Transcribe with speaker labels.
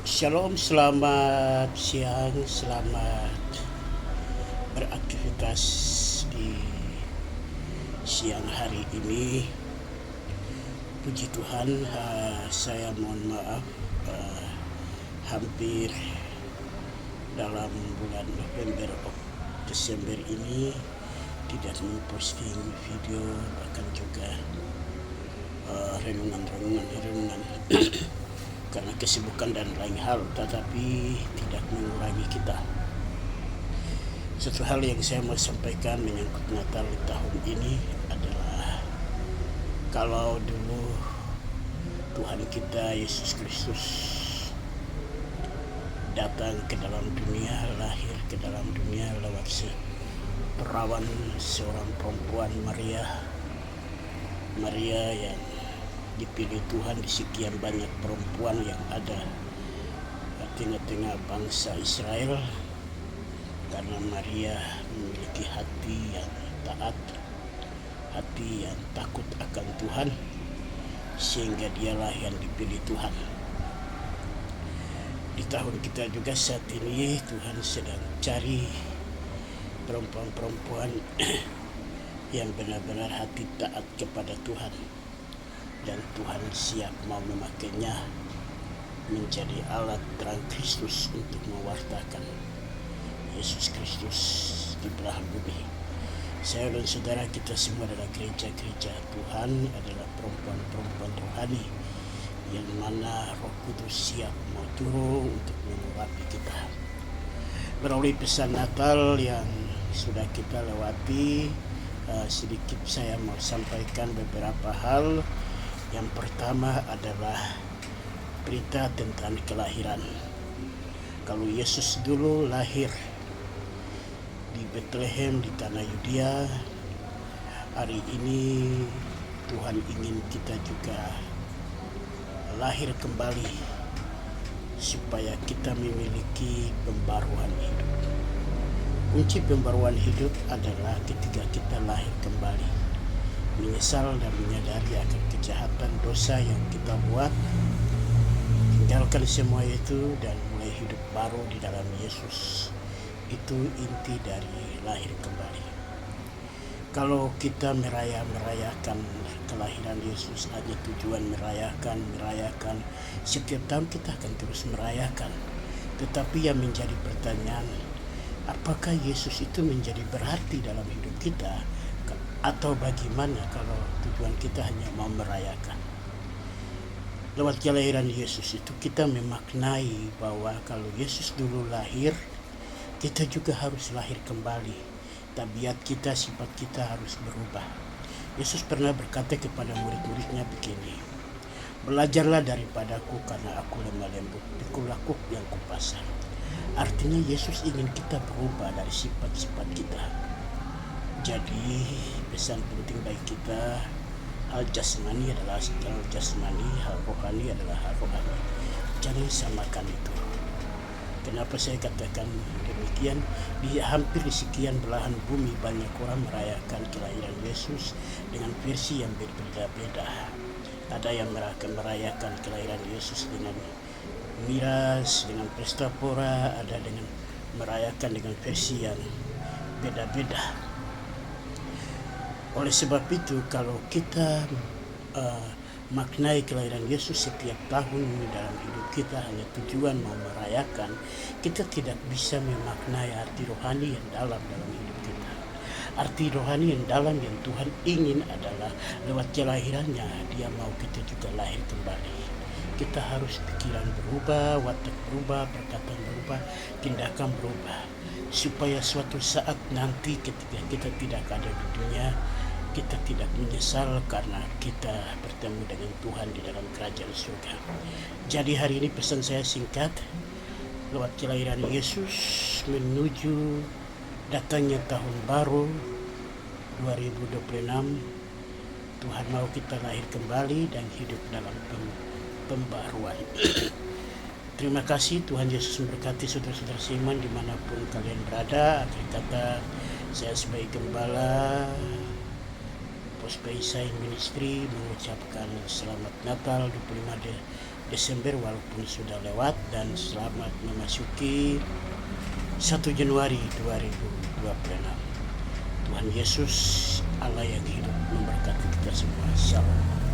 Speaker 1: Shalom, selamat siang, selamat beraktivitas di siang hari ini. Puji Tuhan, saya mohon maaf, hampir dalam bulan November, Desember ini tidak memposting video, bahkan juga renungan karena kesibukan dan lain hal, tetapi tidak mengurangi kita. Satu hal yang saya mau sampaikan menyangkut Natal di tahun ini adalah kalau dulu Tuhan kita Yesus Kristus datang ke dalam dunia, lahir ke dalam dunia lewat perawan seorang perempuan Maria yang dipilih Tuhan di sekian banyak perempuan yang ada di tengah-tengah bangsa Israel, karena Maria memiliki hati yang taat, hati yang takut akan Tuhan, sehingga dialah yang dipilih Tuhan. Di tahun kita juga saat ini Tuhan sedang cari perempuan-perempuan yang benar-benar hati taat kepada Tuhan, dan Tuhan siap mau memakainya menjadi alat terang Kristus untuk mewartakan Yesus Kristus di belahan bumi. Saya dan saudara, kita semua adalah gereja-gereja Tuhan, adalah perempuan-perempuan rohani yang mana Roh Kudus siap mau turun untuk mengurapi kita. Melalui pesan Natal yang sudah kita lewati, sedikit saya mau sampaikan beberapa hal. Yang pertama adalah berita tentang kelahiran. Kalau Yesus dulu lahir di Bethlehem di tanah Yudea, hari ini Tuhan ingin kita juga lahir kembali supaya kita memiliki pembaruan hidup. Kunci pembaruan hidup adalah ketika kita lahir kembali, menyesal dan menyadari akan kejahatan dosa yang kita buat, tinggalkan semua itu dan mulai hidup baru di dalam Yesus. Itu inti dari lahir kembali. Kalau kita merayakan kelahiran Yesus hanya tujuan merayakan, setiap tahun kita akan terus merayakan. Tetapi yang menjadi pertanyaan, apakah Yesus itu menjadi berarti dalam hidup kita? Atau bagaimana kalau tujuan kita hanya mau merayakan? Lewat kelahiran Yesus itu kita memaknai bahwa kalau Yesus dulu lahir, kita juga harus lahir kembali. Tabiat kita, sifat kita harus berubah. Yesus pernah berkata kepada murid-muridnya begini, "Belajarlah daripadaku karena aku lemah lembut, pikul laku yang kupasang." Artinya Yesus ingin kita berubah dari sifat-sifat kita. Jadi pesan penting bagi kita, hal jasmani adalah hal jasmani, hal rohani adalah hal rohani. Jangan samakan itu. Kenapa saya katakan demikian? Di hampir sekian belahan bumi banyak orang merayakan kelahiran Yesus dengan versi yang berbeda-beda. Ada yang merayakan kelahiran Yesus dengan miras, dengan pesta pora, ada dengan merayakan dengan versi yang beda-beda. Oleh sebab itu, kalau kita maknai kelahiran Yesus setiap tahun dalam hidup kita hanya tujuan mau merayakan, kita tidak bisa memaknai arti rohani yang dalam hidup kita. Arti rohani yang dalam yang Tuhan ingin adalah lewat kelahirannya Dia mau kita juga lahir kembali. Kita harus pikiran berubah, watak berubah, perkataan berubah, tindakan berubah, supaya suatu saat nanti ketika kita tidak ada di dunia, kita tidak menyesal karena kita bertemu dengan Tuhan di dalam kerajaan surga. Jadi hari ini pesan saya singkat, lewat kelahiran Yesus menuju datangnya tahun baru 2026, Tuhan mau kita lahir kembali dan hidup dalam pembaruan. Terima kasih, Tuhan Yesus memberkati saudara-saudara seiman dimanapun kalian berada. Akhir kata, saya sebagai gembala Pos Peisai Ministry mengucapkan selamat Natal 25 Desember walaupun sudah lewat, dan selamat memasuki 1 Januari 2026. Tuhan Yesus Allah yang hidup memberkati kita semua. Shalom.